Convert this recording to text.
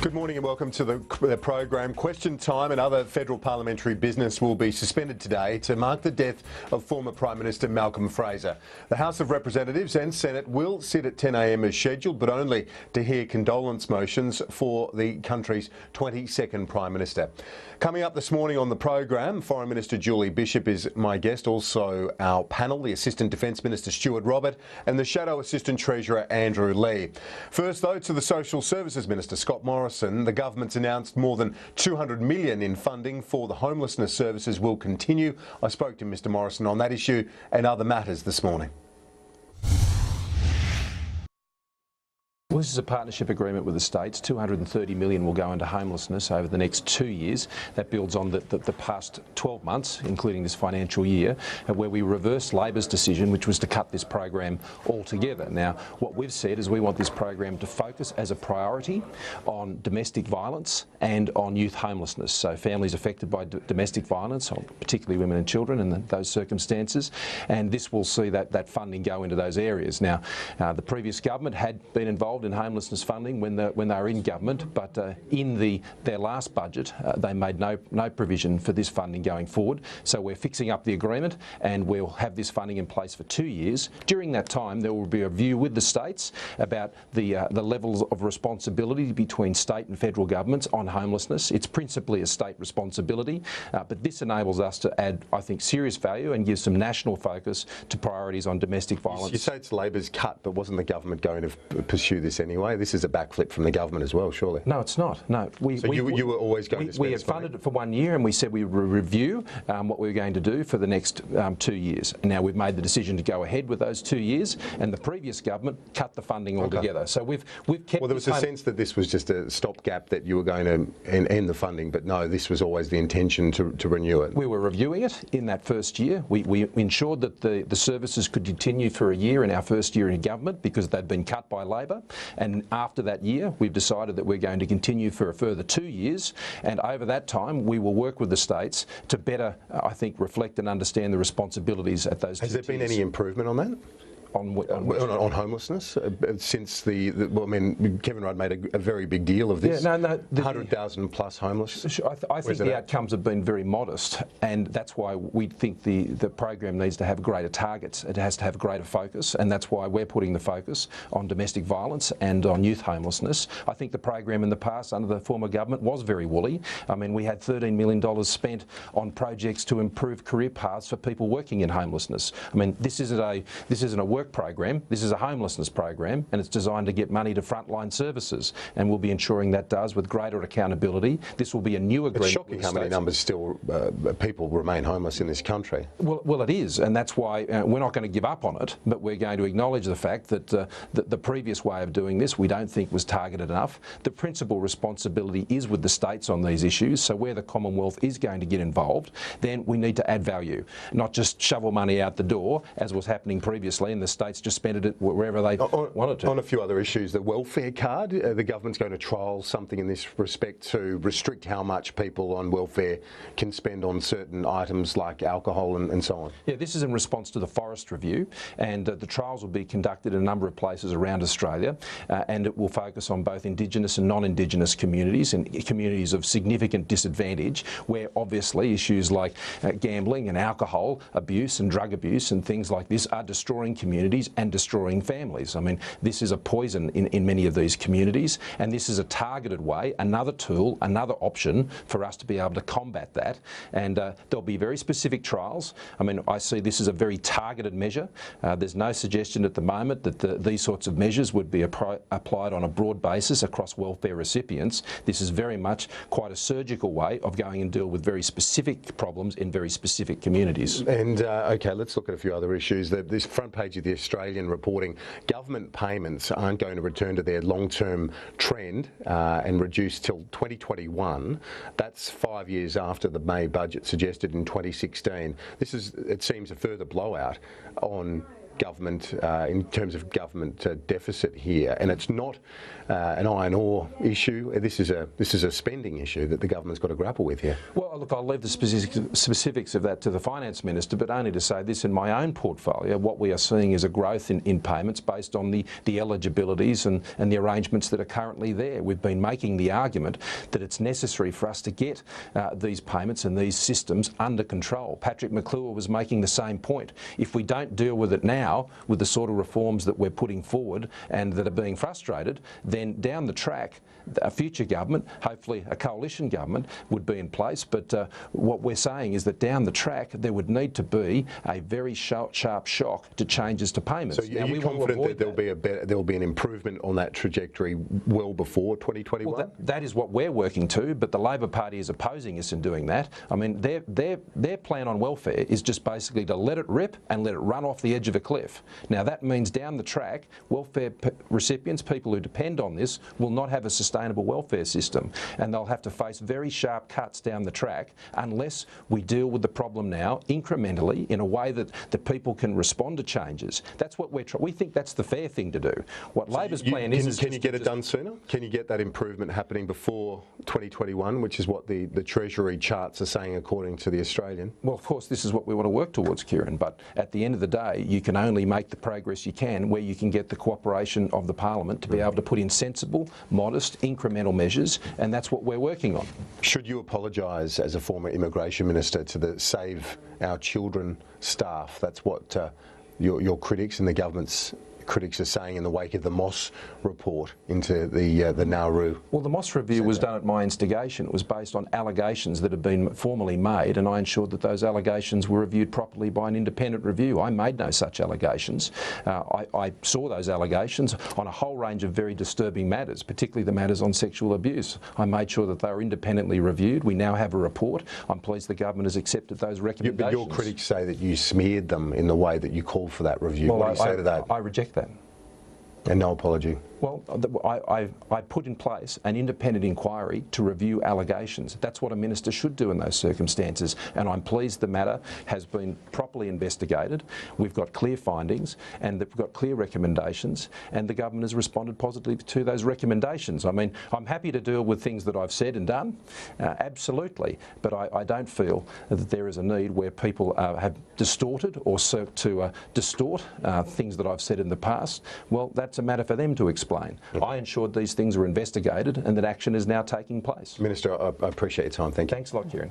Good morning and welcome to the program. Question time and other federal parliamentary business will be suspended today to mark the death of former Prime Minister Malcolm Fraser. The House of Representatives and Senate will sit at 10 a.m. as scheduled, but only to hear condolence motions for the country's 22nd Prime Minister. Coming up this morning on the program, Foreign Minister Julie Bishop is my guest, also our panel, the Assistant Defence Minister Stuart Robert and the Shadow Assistant Treasurer Andrew Lee. First though, to the Social Services Minister Scott Morrison. The government's announced more than $200 million in funding for the homelessness services will continue. I spoke to Mr Morrison on that issue and other matters this morning. Well, this is a partnership agreement with the states. $230 million will go into homelessness over the next 2 years. That builds on the past 12 months, including this financial year, where we reversed Labor's decision, which was to cut this program altogether. Now, what we've said is we want this program to focus as a priority on domestic violence and on youth homelessness. So families affected by domestic violence, particularly women and children in those circumstances. And this will see that funding go into those areas. Now, the previous government had been involved in homelessness funding when they were in government, but in their last budget they made no provision for this funding going forward. So we're fixing up the agreement and we'll have this funding in place for 2 years. During that time there will be a review with the states about the levels of responsibility between state and federal governments on homelessness. It's principally a state responsibility, but this enables us to add, I think, serious value and give some national focus to priorities on domestic violence. You say it's Labor's cut, but wasn't the government going to pursue this anyway? This is a backflip from the government as well, surely. No, it's not. No, you were always going to spend. We had funded it for 1 year, and we said we would review what we were going to do for the next 2 years. And now we've made the decision to go ahead with those 2 years, and the previous government cut the funding altogether. Okay. So we've kept. Well, there was a sense that this was just a stopgap, that you were going to end the funding, but no, this was always the intention to renew it. We were reviewing it in that first year. We ensured that the services could continue for a year in our first year in government because they'd been cut by Labor. And after that year, we've decided that we're going to continue for a further 2 years. And over that time, we will work with the states to better, I think, reflect and understand the responsibilities at those 2 tiers. Has there been any improvement on that? On homelessness since well, I mean, Kevin Rudd made a very big deal of this. Yeah, 100,000 plus homeless. I think the outcomes have been very modest, and that's why we think the program needs to have greater targets. It has to have greater focus, and that's why we're putting the focus on domestic violence and on youth homelessness. I think the program in the past under the former government was very woolly. I mean, we had $13 million spent on projects to improve career paths for people working in homelessness. I mean, this isn't a work program, this is a homelessness program, and it's designed to get money to frontline services, and we'll be ensuring that does with greater accountability. This will be a new agreement. It's shocking how many numbers still people remain homeless in this country. Well, it is, and that's why we're not going to give up on it, but we're going to acknowledge the fact that the previous way of doing this we don't think was targeted enough. The principal responsibility is with the states on these issues, so where the Commonwealth is going to get involved, then we need to add value, not just shovel money out the door as was happening previously, and the states just spent it wherever they wanted to. On a few other issues, the welfare card, the government's going to trial something in this respect to restrict how much people on welfare can spend on certain items like alcohol and so on. Yeah, this is in response to the forest review, and the trials will be conducted in a number of places around Australia, and it will focus on both Indigenous and non-Indigenous communities and communities of significant disadvantage, where obviously issues like gambling and alcohol abuse and drug abuse and things like this are destroying communities and destroying families. I mean, this is a poison in many of these communities, and this is a targeted way, another tool, another option for us to be able to combat that. And there'll be very specific trials. I mean, I see this as a very targeted measure. There's no suggestion at the moment that these sorts of measures would be applied on a broad basis across welfare recipients. This is very much quite a surgical way of going and deal with very specific problems in very specific communities. And okay, let's look at a few other issues. This front page of the Australian reporting, government payments aren't going to return to their long-term trend and reduce till 2021. That's 5 years after the May budget suggested in 2016. This is, it seems, a further blowout on government in terms of government deficit here, and it's not an iron ore issue. This is a spending issue that the government's got to grapple with here. Well, look, I'll leave the specifics of that to the Finance Minister, but only to say this: in my own portfolio, what we are seeing is a growth in payments based on the eligibilities and the arrangements that are currently there. We've been making the argument that it's necessary for us to get these payments and these systems under control. Patrick McClure was making the same point. If we don't deal with it now, with the sort of reforms that we're putting forward and that are being frustrated, then down the track, a future government, hopefully a coalition government, would be in place. But what we're saying is that down the track there would need to be a very sharp shock to changes to payments. So are you confident that there'll be an improvement on that trajectory well before 2021? Well, that is what we're working to, but the Labor Party is opposing us in doing that. I mean, their plan on welfare is just basically to let it rip and let it run off the edge of a cliff. Now that means down the track, welfare recipients, people who depend on this, will not have a sustainable welfare system, and they'll have to face very sharp cuts down the track unless we deal with the problem now incrementally in a way that the people can respond to changes. That's what we think that's the fair thing to do. What Labor's plan is... Can you get it done sooner? Can you get that improvement happening before 2021, which is what the Treasury charts are saying according to the Australian? Well, of course, this is what we want to work towards, Kieran, but at the end of the day, you can only make the progress you can where you can get the cooperation of the Parliament to be able to put in sensible, modest, incremental measures, and that's what we're working on. Should you apologise as a former Immigration Minister to the Save Our Children staff? That's what your critics and the government's critics are saying in the wake of the Moss report into the Nauru. Well, the Moss review was done at my instigation. It was based on allegations that had been formally made, and I ensured that those allegations were reviewed properly by an independent review. I made no such allegations. I saw those allegations on a whole range of very disturbing matters, particularly the matters on sexual abuse. I made sure that they were independently reviewed. We now have a report. I'm pleased the government has accepted those recommendations. But your critics say that you smeared them in the way that you called for that review. Well, what do you say to that? I reject that. And no apology? Well, I put in place an independent inquiry to review allegations. That's what a minister should do in those circumstances, and I'm pleased the matter has been properly investigated. We've got clear findings and we've got clear recommendations, and the government has responded positively to those recommendations. I mean, I'm happy to deal with things that I've said and done, absolutely, but I don't feel that there is a need where people have distorted or sought to distort things that I've said in the past. Well, that's a matter for them to explain. I ensured these things were investigated and that action is now taking place. Minister, I appreciate your time. Thank you. Thanks a lot, Kieran.